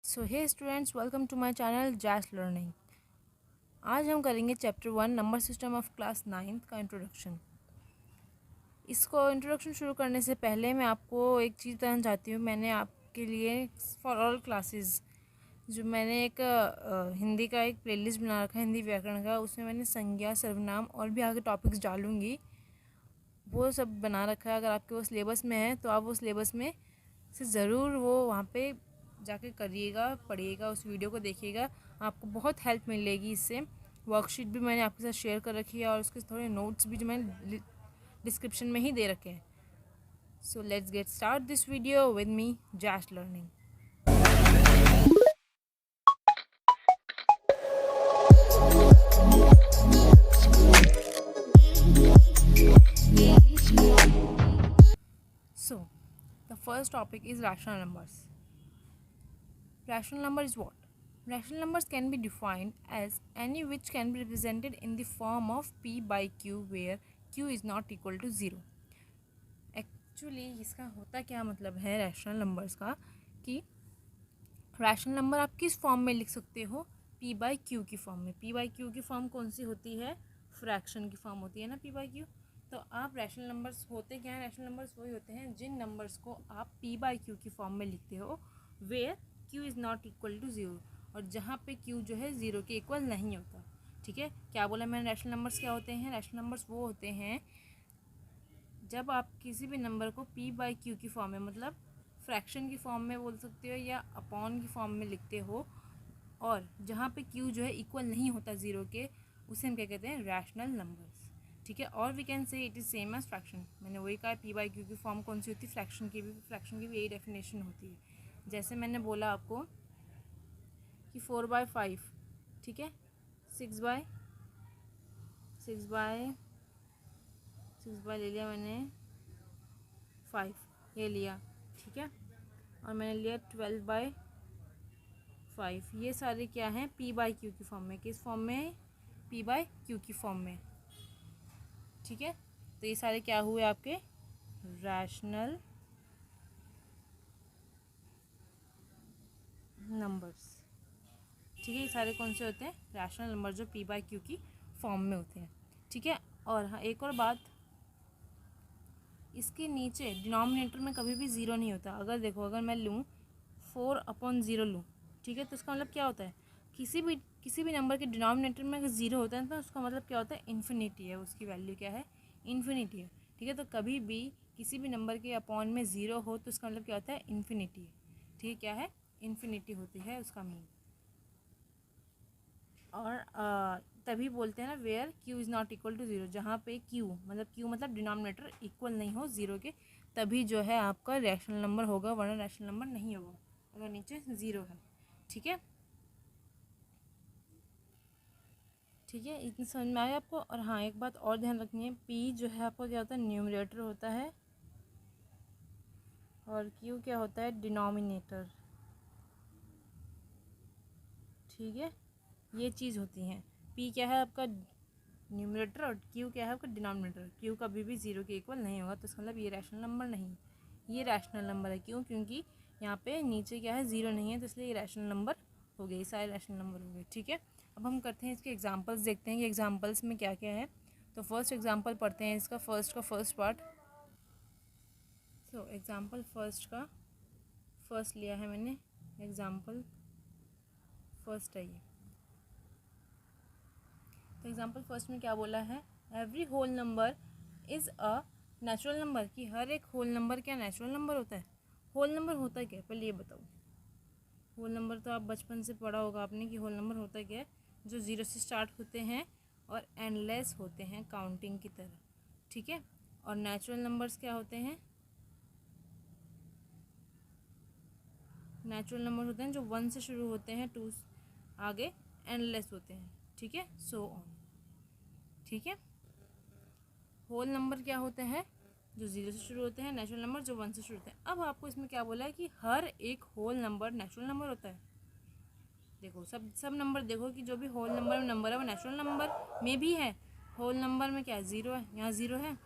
So hey students, welcome to my channel Jas learning. आज हम करेंगे chapter 1 number system of class 9th का introduction. इसको introduction शुरू करने से पहले मैं आपको एक चीज़ बताना चाहती हूँ। मैंने आपके लिए फॉर ऑल क्लासेस जो मैंने एक हिंदी का एक प्लेलिस्ट बना रखा है, हिंदी व्याकरण का। उसमें मैंने संज्ञा, सर्वनाम और भी आगे टॉपिक्स डालूँगी, वो सब बना रखा है। अगर आपके वो सिलेबस में है तो आप वो सिलेबस में से ज़रूर वो वहाँ पे जाके करिएगा, पढ़िएगा, उस वीडियो को देखिएगा, आपको बहुत हेल्प मिलेगी इससे। वर्कशीट भी मैंने आपके साथ शेयर कर रखी है और उसके थोड़े नोट्स भी जो मैंने डिस्क्रिप्शन में ही दे रखे हैं। So let's get start this video with me Jaish learning. So the first topic is rational numbers. Rational number is what? Rational numbers can be defined as any which can be represented in the form of p by q where q is not equal to 0. Actually इसका होता क्या मतलब है rational numbers का, कि rational number आप किस form में लिख सकते हो? p बाई क्यू की फॉर्म में। p बाई क्यू की फॉर्म कौन सी होती है? फ्रैक्शन की फॉर्म होती है ना p बाई क्यू। तो आप रैशनल नंबर्स होते क्या हैं? रैशनल नंबर्स वही होते हैं जिन नंबर्स को आप p बाई क्यू की फॉर्म में लिखते हो where q is not equal to zero, और जहाँ पे q जो है ज़ीरो के इक्वल नहीं होता। ठीक है, क्या बोला मैंने? रैशनल नंबर्स क्या होते हैं? रैशनल नंबर्स वो होते हैं जब आप किसी भी नंबर को p बाई क्यू की फॉर्म में, मतलब फ्रैक्शन की फॉर्म में बोल सकते हो या अपॉन की फॉर्म में लिखते हो, और जहाँ पे q जो है इक्वल नहीं होता ज़ीरो के, उसे हम क्या कहते हैं? Rational numbers. ठीक है, और we can say it is same as fraction. मैंने वही कहा, p बाई क्यू की फॉर्म कौन सी होती है? फ्रैक्शन की भी यही डेफिनेशन होती है। जैसे मैंने बोला आपको कि 4/5, ठीक है, 6/6 ले लिया मैंने, 5 ये लिया, ठीक है, और मैंने लिया 12/5। ये सारे क्या हैं? p बाई क्यू की फॉर्म में। किस फॉर्म में? p बाई क्यू की फॉर्म में। ठीक है, तो ये सारे क्या हुए? आपके रैशनल नंबर्स। ठीक है, ये सारे कौन से होते हैं? रैशनल नंबर जो p बाई क्यू की फॉर्म में होते हैं। ठीक है, और हाँ एक और बात, इसके नीचे डिनोमिनेटर में कभी भी ज़ीरो नहीं होता। अगर देखो, अगर मैं लूँ 4/0 लूँ, ठीक है, तो इसका मतलब क्या होता है? किसी भी नंबर के डिनोमिनेटर में अगर ज़ीरो होता है तो उसका मतलब क्या होता है? इन्फिनिटी है, उसकी वैल्यू क्या है? इन्फिनिटी है। ठीक है, तो कभी भी किसी भी नंबर के अपॉन में ज़ीरो हो तो उसका मतलब क्या होता है? इन्फिनिटी है। ठीक है, क्या है? इन्फिनिटी होती है उसका मीन। और तभी बोलते हैं ना where q is not equal to zero, जहाँ पे q मतलब डिनोमिनेटर इक्वल नहीं हो ज़ीरो के, तभी जो है आपका रैशनल नंबर होगा, वरना रैशनल नंबर नहीं होगा अगर नीचे ज़ीरो है। ठीक है, ठीक है, इतनी समझ में आया आपको? और हाँ एक बात और ध्यान रखनी है, p जो है आपका क्या होता है? न्यूमरेटर होता है, और q क्या होता है? डिनोमिनेटर। ठीक है, ये चीज़ होती हैं। p क्या है आपका? न्यूमरेटर, और q क्या है आपका? डिनोमिनेटर। q कभी भी ज़ीरो के इक्वल नहीं होगा, तो इसका मतलब ये रैशनल नंबर नहीं, ये रैशनल नंबर है। क्यों? क्योंकि यहाँ पे नीचे क्या है? ज़ीरो नहीं है, तो इसलिए ये रैशनल नंबर हो गए, सारे रैशनल नंबर हो गए। ठीक है, अब हम करते हैं इसके एग्जांपल्स, देखते हैं कि एग्जांपल्स में क्या क्या है। तो फर्स्ट एग्जांपल पढ़ते हैं इसका, first part. So example first का फर्स्ट लिया है मैंने, एग्जांपल फर्स्ट है ये। तो एग्जांपल फर्स्ट में क्या बोला है? Every whole number is a natural number. कि हर एक होल नंबर क्या नेचुरल नंबर होता है? होल नंबर होता क्या है पहले ये बताओ। होल नंबर तो आप बचपन से पढ़ा होगा आपने कि होल नंबर होता क्या है? जो ज़ीरो से स्टार्ट होते हैं और एंडलेस होते हैं, काउंटिंग की तरह। ठीक है, और नेचुरल नंबर्स क्या होते हैं? नेचुरल नंबर होते हैं जो वन से शुरू होते हैं, टू आगे एंडलेस होते हैं। ठीक है, सो ऑन। ठीक है, होल नंबर क्या होते हैं? जो ज़ीरो से शुरू होते हैं। नेचुरल नंबर जो वन से शुरू होते हैं। अब आपको इसमें क्या बोला है कि हर एक होल नंबर नेचुरल नंबर होता है। देखो सब नंबर देखो कि जो भी होल नंबर है वो नेचुरल नंबर में भी है। होल नंबर में क्या है? ज़ीरो है, यहाँ ज़ीरो है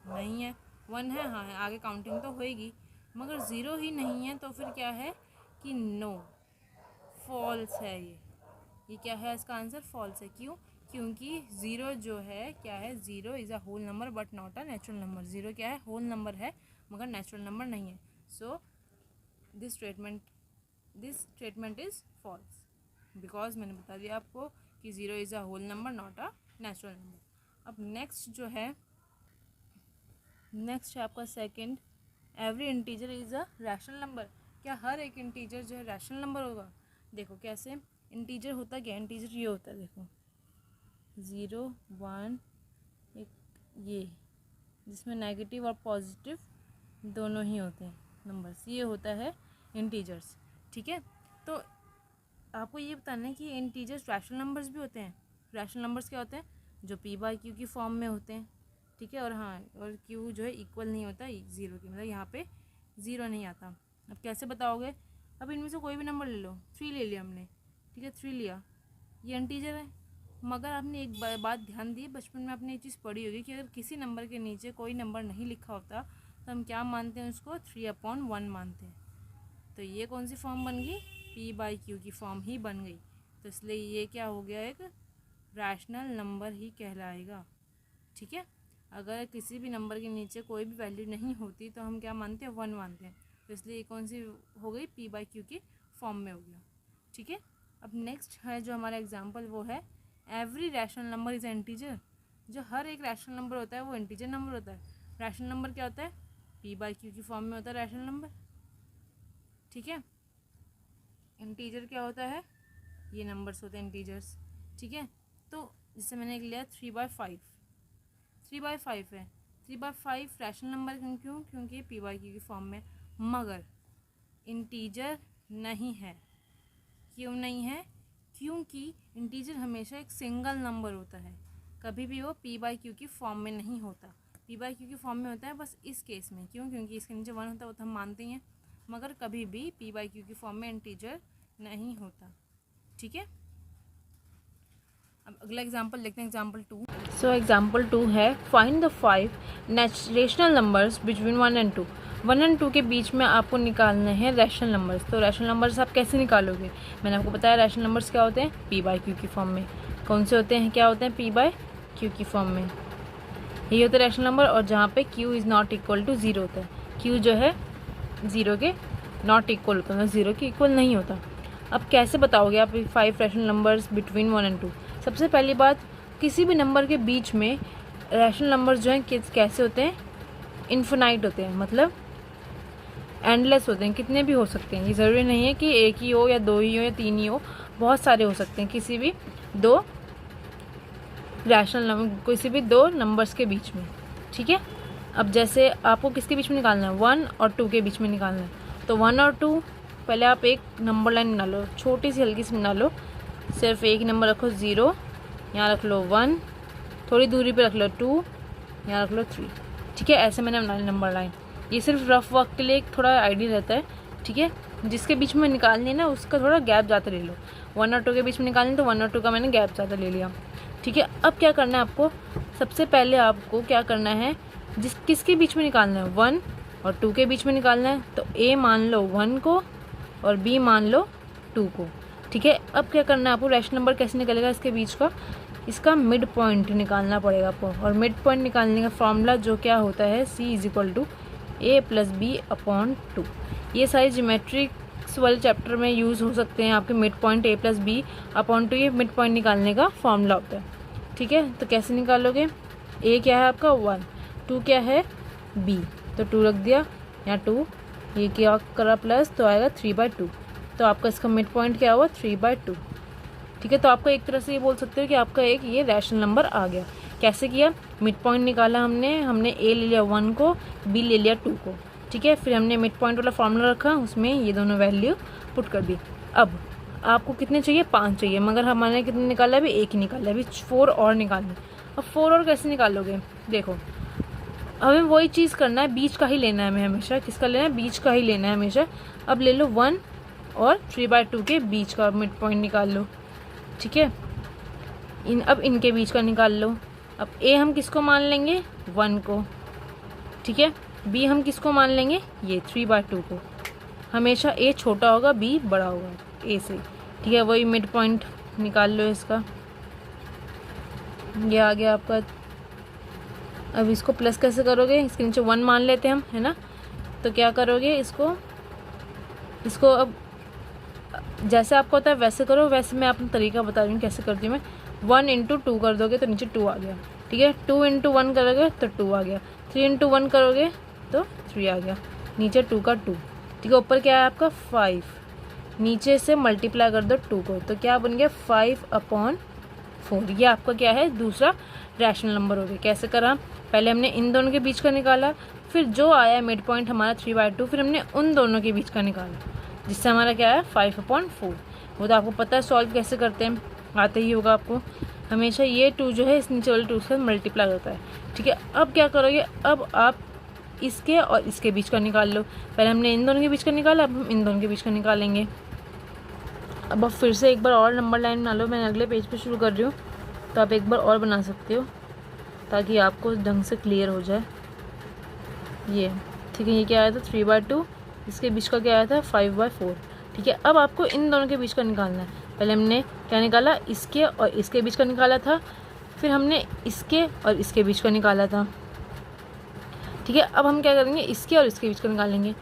नहीं है, वन है हाँ है, आगे काउंटिंग तो होएगी, मगर ज़ीरो ही नहीं है, तो फिर क्या है कि नो, फॉल्स है ये क्या है इसका आंसर? फॉल्स है। क्यों? क्योंकि ज़ीरो जो है क्या है, zero is a whole number but not a natural number. Zero क्या है? होल नंबर है मगर नेचुरल नंबर नहीं है। So this statement is false because मैंने बता दिया आपको कि zero is a whole number not a natural number. अब नेक्स्ट जो है, नेक्स्ट है आपका second, every integer is a rational number. क्या हर एक इंटीजर जो है रैशनल नंबर होगा? देखो कैसे, इंटीजर होता क्या, इंटीजर ये होता है, देखो 0 1 एक ये, जिसमें नेगेटिव और पॉजिटिव दोनों ही होते हैं नंबर्स, ये होता है इंटीजर्स। ठीक है, तो आपको ये बताना है कि इंटीजर्स रैशनल नंबर्स भी होते हैं। रैशनल नंबर्स क्या होते हैं? जो p बाई क्यू की फॉर्म में होते हैं। ठीक है, और हाँ, और q जो है इक्वल नहीं होता ज़ीरो के, मतलब यहाँ पे ज़ीरो नहीं आता। अब कैसे बताओगे? अब इनमें से कोई भी नंबर ले लो, 3 ले लिया हमने, ठीक है 3 लिया, ये इंटीजर है। मगर आपने एक बात ध्यान दी, बचपन में आपने ये चीज़ पढ़ी होगी कि अगर किसी नंबर के नीचे कोई नंबर नहीं लिखा होता तो हम क्या मानते हैं उसको? 3/1 मानते हैं। तो ये कौन सी फॉर्म बन गई? p बाई क्यू की फॉर्म ही बन गई। तो इसलिए ये क्या हो गया? एक रैशनल नंबर ही कहलाएगा। ठीक है, अगर किसी भी नंबर के नीचे कोई भी वैल्यू नहीं होती तो हम क्या मानते हैं? 1 मानते हैं। तो इसलिए ये कौन सी हो गई? p बाई क्यू की फॉर्म में हो गया। ठीक है, अब नेक्स्ट है जो हमारा एग्जाम्पल, वो है every rational number is integer. जो हर एक रैशनल नंबर होता है वो इंटीजर नंबर होता है। रैशनल नंबर क्या होता है? p बाई क्यू की फॉर्म में होता है रैशनल नंबर। ठीक है, इंटीजर क्या होता है? ये नंबर्स होते हैं इंटीजर्स। ठीक है, तो जैसे मैंने एक लिया 3/5, 3/5 है। 3/5 रैशनल नंबर क्यों? क्योंकि p बाई क्यू की फॉर्म में, मगर इंटीजर नहीं है। क्यों नहीं है? क्योंकि इंटीजर हमेशा एक सिंगल नंबर होता है, कभी भी वो p बाई क्यू की फॉर्म में नहीं होता। p बाई क्यू की फॉर्म में होता है बस इस केस में। क्यों? क्योंकि इसके नीचे 1 होता है, वो तो हम मानते ही हैं, मगर कभी भी p बाई क्यू की फॉर्म में इंटीजर नहीं होता। ठीक है, अब अगला एग्जाम्पल देखते हैं, एग्जाम्पल 2। सो एग्जाम्पल 2 है, find the 5 rational numbers between 1 and 2। 1 and 2 के बीच में आपको निकालने हैं रैशनल नंबर्स। तो रैशनल नंबर्स आप कैसे निकालोगे? मैंने आपको बताया रैशनल नंबर्स क्या होते हैं? p बाई क्यू की फॉर्म में। कौन से होते हैं? क्या होते हैं? p बाई क्यू की फॉर्म में। ये होते हैं रैशनल नंबर, और जहाँ पे q is not equal to 0 होता है। q जो है 0 के नॉट इक्वल होता है, 0 के इक्वल नहीं होता। अब कैसे बताओगे आप 5 रैशनल नंबर्स बिटवीन 1 and 2? सबसे पहली बात, किसी भी नंबर के बीच में रैशनल नंबर्स जो हैं कैसे होते हैं? इन्फिनाइट होते हैं, मतलब एंडलेस होते हैं, कितने भी हो सकते हैं। ये ज़रूरी नहीं है कि एक ही हो या दो ही हो या तीन ही हो, बहुत सारे हो सकते हैं किसी भी दो रैशनल नंबर, किसी भी दो नंबर्स के बीच में। ठीक है, अब जैसे आपको किसके बीच में निकालना है? 1 और 2 के बीच में निकालना है। तो 1 और 2, पहले आप एक नंबर लाइन बना लो, छोटी सी हल्की सी बना लो, सिर्फ एक नंबर रखो 0, यहाँ रख लो 1, थोड़ी दूरी पे रख लो 2, यहाँ रख लो 3। ठीक है, ऐसे मैंने बनाया नंबर लाइन। ये सिर्फ रफ वर्क के लिए एक थोड़ा आइडिया रहता है। ठीक है, जिसके बीच में निकालनी है ना उसका थोड़ा गैप ज़्यादा ले लो। 1 और 2 के बीच में निकालनी तो 1 और 2 का मैंने गैप ज़्यादा ले लिया। ठीक है, अब क्या करना है आपको? सबसे पहले आपको क्या करना है, किसके बीच में निकालना है? 1 और 2 के बीच में निकालना है। तो a मान लो 1 को और b मान लो 2 को। ठीक है, अब क्या करना है आपको? रैशनल नंबर कैसे निकलेगा इसके बीच का? इसका मिड पॉइंट निकालना पड़ेगा आपको। और मिड पॉइंट निकालने का फॉर्मूला जो क्या होता है? c is equal to a plus b upon 2। ये सारी ज्योमेट्रिक्स वाले चैप्टर में यूज़ हो सकते हैं आपके mid point a plus b upon 2। ये मिड पॉइंट निकालने का फॉर्मूला होता है। ठीक है, तो कैसे निकालोगे? a क्या है आपका? 1, 2 क्या है? b, तो 2 रख दिया यहाँ 2, ये क्या करा प्लस, तो आएगा 3/2। तो आपका इसका मिड पॉइंट क्या हुआ? 3/2। ठीक है, तो आपको एक तरह से ये बोल सकते हो कि आपका एक ये रैशनल नंबर आ गया। कैसे किया? मिड पॉइंट निकाला हमने a ले लिया 1 को, b ले लिया 2 को। ठीक है, फिर हमने मिड पॉइंट वाला फॉर्मूला रखा, उसमें ये दोनों वैल्यू पुट कर दी। अब आपको कितने चाहिए? 5 चाहिए, मगर हमारे कितने निकाला? अभी 1 ही निकाला, अभी 4 और निकालना। अब 4 और कैसे निकालोगे? देखो, हमें वही चीज़ करना है, बीच का ही लेना है हमें हमेशा। किसका लेना है? बीच का ही लेना है हमेशा। अब ले लो 1 और 3/2 के बीच का मिड पॉइंट निकाल लो। ठीक है, अब इनके बीच का निकाल लो। अब a हम किसको मान लेंगे? 1 को। ठीक है, b हम किसको मान लेंगे? ये 3/2 को। हमेशा a छोटा होगा, b बड़ा होगा a से। ठीक है, वही मिड पॉइंट निकाल लो इसका, ये आ गया आपका। अब इसको प्लस कैसे करोगे, इसके नीचे 1 मान लेते हैं हम, है ना। तो क्या करोगे, इसको अब जैसे आपको होता है वैसे करो, वैसे मैं अपना तरीका बता रही हूँ कैसे करती हूँ मैं। 1 इंटू 2 कर दोगे तो नीचे 2 आ गया, ठीक है। 2 इंटू 1 करोगे तो 2 आ गया। 3 इंटू 1 करोगे तो 3 आ गया, नीचे 2 का 2, ठीक है। ऊपर क्या है आपका 5, नीचे से मल्टीप्लाई कर दो 2 को, तो क्या बन गया 5/4। ये आपका क्या है, दूसरा रैशनल नंबर हो गया। कैसे करा, पहले हमने इन दोनों के बीच का निकाला, फिर जो आया मिड पॉइंट हमारा 3/2, फिर हमने उन दोनों के बीच का निकाला, जिससे हमारा क्या है 5/4। वो तो आपको पता है सॉल्व कैसे करते हैं, आते ही होगा आपको। हमेशा ये 2 जो है इस नीचे वाले 2 से मल्टीप्लाई होता है, ठीक है। अब क्या करोगे, अब आप इसके और इसके बीच का निकाल लो। पहले हमने इन दोनों के बीच का निकाला, अब हम इन दोनों के बीच का निकालेंगे। अब आप फिर से एक बार और नंबर लाइन बना लो, मैं अगले पेज पे शुरू कर रही हूँ, तो आप एक बार और बना सकते हो ताकि आपको ढंग से क्लियर हो जाए। ये ठीक है, ये क्या आया था 3/2, इसके बीच का क्या आया था 5/4, ठीक है। अब आपको इन दोनों के बीच का निकालना है। पहले हमने क्या निकाला, इसके और इसके बीच का निकाला था, फिर हमने इसके और इसके बीच का निकाला था, ठीक है। अब हम क्या करेंगे, इसके और इसके बीच का निकालेंगे।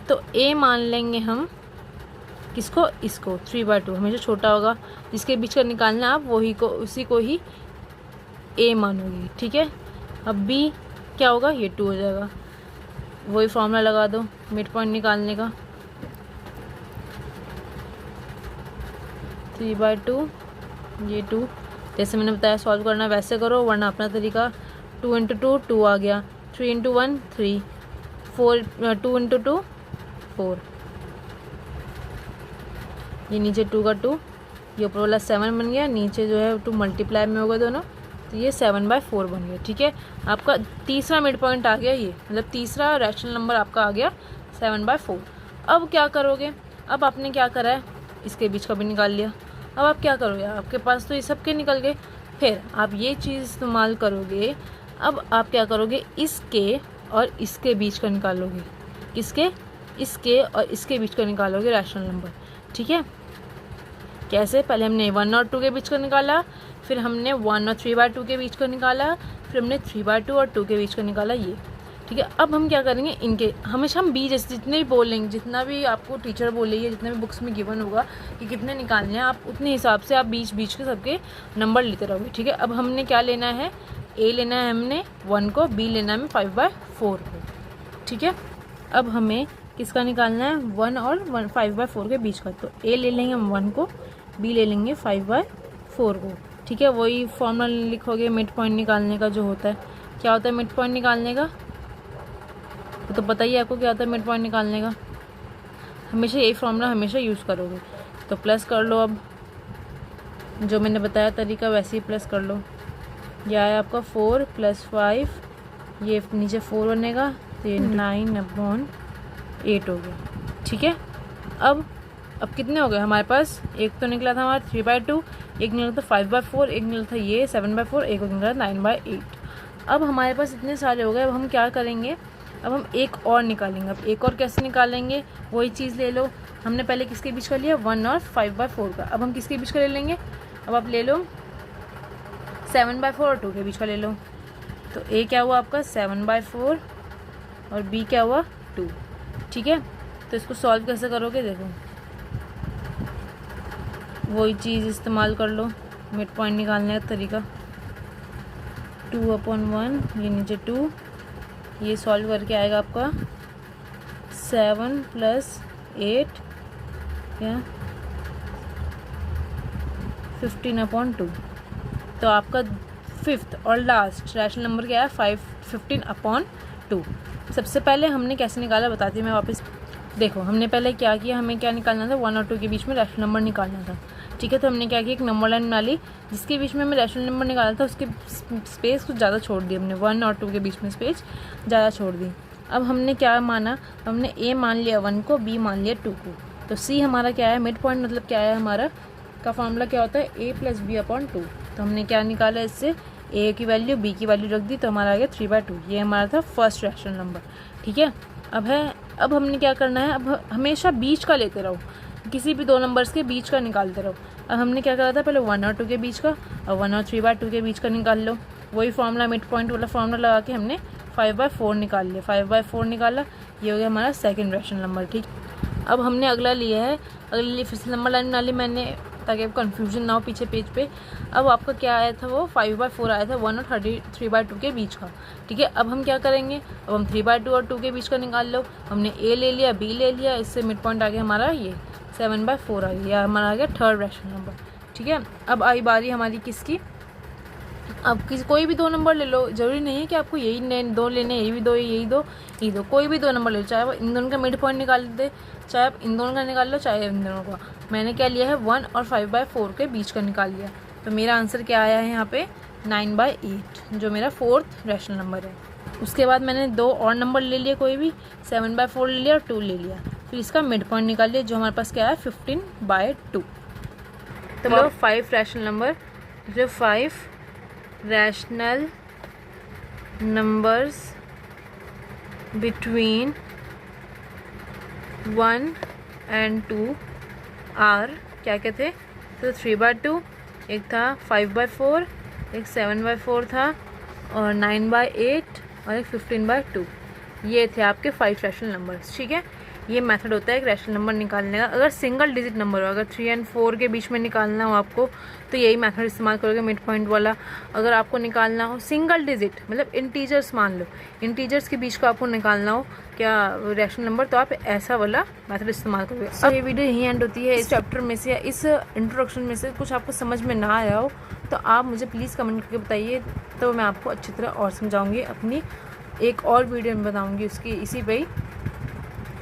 तो a मान लेंगे हम, किसको, इसको 3/2 हमेशा छोटा होगा, जिसके बीच का निकालना आप वही को, उसी को ही a मानोगे, ठीक है। अब b क्या होगा, ये 2 हो जाएगा। वही फॉर्मूला लगा दो मिड पॉइंट निकालने का, 3/2 ये 2, जैसे मैंने बताया सॉल्व करना वैसे करो, वरना अपना तरीका। 2 इंटू 2 2 आ गया, 3 इंटू 1 3, 2 इंटू 2 4, ये नीचे 2 का 2, ये ऊपर वाला 7 बन गया, नीचे जो है 2 मल्टीप्लाई में होगा दोनों, तो ये 7/4 बन गया, ठीक है। आपका तीसरा मिड पॉइंट आ गया, ये मतलब तीसरा रैशनल नंबर आपका आ गया 7/4। अब क्या करोगे, अब आपने क्या करा है, इसके बीच का भी निकाल लिया। अब आप क्या करोगे, आपके पास तो ये सब के निकल गए, फिर आप ये चीज़ इस्तेमाल करोगे। अब आप क्या करोगे, इसके और इसके बीच का निकालोगे, किसके, इसके और इसके बीच का निकालोगे रैशनल नंबर, ठीक है। कैसे, पहले हमने 1 और 2 के बीच का निकाला, फिर हमने 1 और 3/2 के बीच का निकाला, फिर हमने 3/2 और 2 के बीच का निकाला, ये ठीक है। अब हम क्या करेंगे, इनके हमेशा हम b जैसे जितने भी बोलेंगे, जितना भी आपको टीचर बोलेगी, जितने भी बुक्स में गिवन होगा कि कितने निकालने हैं, आप उतने हिसाब से आप बीच बीच के सबके नंबर लेते रहोगे, ठीक है। अब हमने क्या लेना है, a लेना है हमने 1 को, b लेना है हमें 5/4 को, ठीक है। अब हमें किसका निकालना है, 1 और 5/4 के बीच का, तो a ले लेंगे हम 1 को, b ले लेंगे 5/4 को, ठीक है। वही फॉर्मूला लिखोगे मिड पॉइंट निकालने का, जो होता है, क्या होता है मिड पॉइंट निकालने का, तो पता ही है आपको क्या होता है मिड पॉइंट निकालने का। हमेशा यही फॉर्मूला हमेशा यूज़ करोगे। तो प्लस कर लो, अब जो मैंने बताया तरीका वैसे ही प्लस कर लो। यह आया आपका 4 + 5, ये नीचे 4 बनेगा, तो ये 9/8 हो गया, ठीक है। अब कितने हो गए हमारे पास, एक तो निकला था हमारा 3/2, एक निकला था 5/4, एक निकला था ये 7/4, एक निकला 9/8। अब हमारे पास इतने सारे हो गए। अब हम क्या करेंगे, अब हम एक और निकालेंगे। अब एक और कैसे निकालेंगे, वही चीज़ ले लो, हमने पहले किसके बीच का लिया, 1 और 5/4 का। अब हम किसके बीच का ले लेंगे, अब आप ले लो 7/4 और 2 के बीच का ले लो। तो ए क्या हुआ आपका 7/4 और बी क्या हुआ 2, ठीक है। तो इसको सॉल्व कैसे करोगे, देखो वही चीज़ इस्तेमाल कर लो, मिड पॉइंट निकालने का तरीका। 2/1, ये नीचे 2, ये सॉल्व करके आएगा आपका 7 + 8 क्या 15/2। तो आपका फिफ्थ और लास्ट रैशनल नंबर क्या है 15/2। सबसे पहले हमने कैसे निकाला बताती हूँ मैं वापस। देखो हमने पहले क्या किया, हमें क्या निकालना था 1 और 2 के बीच में रैशनल नंबर निकालना था, ठीक है। तो हमने क्या किया, एक नंबर लाइन बना ली, जिसके बीच में हमें रैशनल नंबर निकाला था उसके स्पेस कुछ ज़्यादा छोड़ दी हमने, 1 और 2 के बीच में स्पेस ज़्यादा छोड़ दी। अब हमने क्या माना, हमने a मान लिया 1 को, b मान लिया 2 को, तो c हमारा क्या है मिड पॉइंट, मतलब क्या है हमारा का फॉर्मूला क्या होता है a + b/2। तो हमने क्या निकाला, इससे a की वैल्यू b की वैल्यू रख दी, तो हमारा आ गया 3/2। ये हमारा था फर्स्ट रैशनल नंबर, ठीक है। अब हमने क्या करना है, अब हमेशा बीच का लेते रहो, किसी भी दो नंबर्स के बीच का निकालते रहो। अब हमने क्या करा था, पहले 1 और 2 के बीच का और 1 और 3/2 के बीच का निकाल लो। वही फॉर्मूला, मिड पॉइंट वाला फॉर्मूला लगा के हमने 5/4 निकाल लिया। 5/4 निकाला, ये हो गया हमारा सेकंड रैशनल नंबर। ठीक, अब हमने अगला लिया है, अगले लिए फिर से नंबर लाइन बना ली मैंने ताकि आपको कन्फ्यूजन ना हो पीछे पेज पे। अब आपका क्या आया था, वो 5/4 आया था 1 और 3/2 के बीच का। ठीक है, अब हम क्या करेंगे, अब हम 3/2 और 2 के बीच का निकाल लो। हमने ए ले लिया, बी ले लिया, इससे मिड पॉइंट आ गया हमारा ये 7/4 आ गया, हमारा आ गया थर्ड रैशनल नंबर। ठीक है, अब आई बारी हमारी किसकी, अब कोई भी दो नंबर ले लो, जरूरी नहीं है कि आपको यही दो लेने, यही भी दो, यही दो, यही दो, कोई भी दो नंबर ले लो, चाहे वो इन दोनों का मिड पॉइंट निकाल दे, चाहे आप इन दोनों का निकाल लो, चाहे इन दोनों का। मैंने क्या लिया है, 1 और 5/4 के बीच का निकाल लिया, तो मेरा आंसर क्या आया है यहाँ पे 9/8, जो मेरा फोर्थ रैशनल नंबर है। उसके बाद मैंने दो और नंबर ले लिए, कोई भी 7/4 ले लिया और 2 ले लिया, फिर इसका मिड पॉइंट निकाल लिया, जो हमारे पास क्या है 15/2। तो लो 5 रैशनल नंबर, जो 5 rational numbers between 1 and 2 are क्या क्या थे, तो 3/2, एक था 5/4, एक 7/4 था, और 9/8 और एक 15/2। ये थे आपके 5 रैशनल नंबर्स। ठीक है, ये मेथड होता है एक रैशनल नंबर निकालने का। अगर सिंगल डिजिट नंबर हो, अगर 3 और 4 के बीच में निकालना हो आपको, तो यही मेथड इस्तेमाल करोगे, मिड पॉइंट वाला। अगर आपको निकालना हो सिंगल डिजिट, मतलब इंटीजर्स मान लो, इंटीजर्स के बीच का आपको निकालना हो क्या रैशनल नंबर, तो आप ऐसा वाला मेथड इस्तेमाल करोगे। अब ये वीडियो यहीं एंड होती है। इस चैप्टर में से या इस इंट्रोडक्शन में से कुछ आपको समझ में ना आया हो तो आप मुझे प्लीज़ कमेंट करके बताइए, तो मैं आपको अच्छी तरह और समझाऊँगी, अपनी एक और वीडियो में बताऊँगी उसकी इसी पे ही।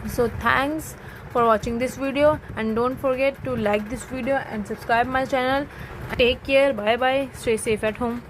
So thanks for watching this video and don't forget to like this video and subscribe my channel. Take care, bye bye, stay safe at home.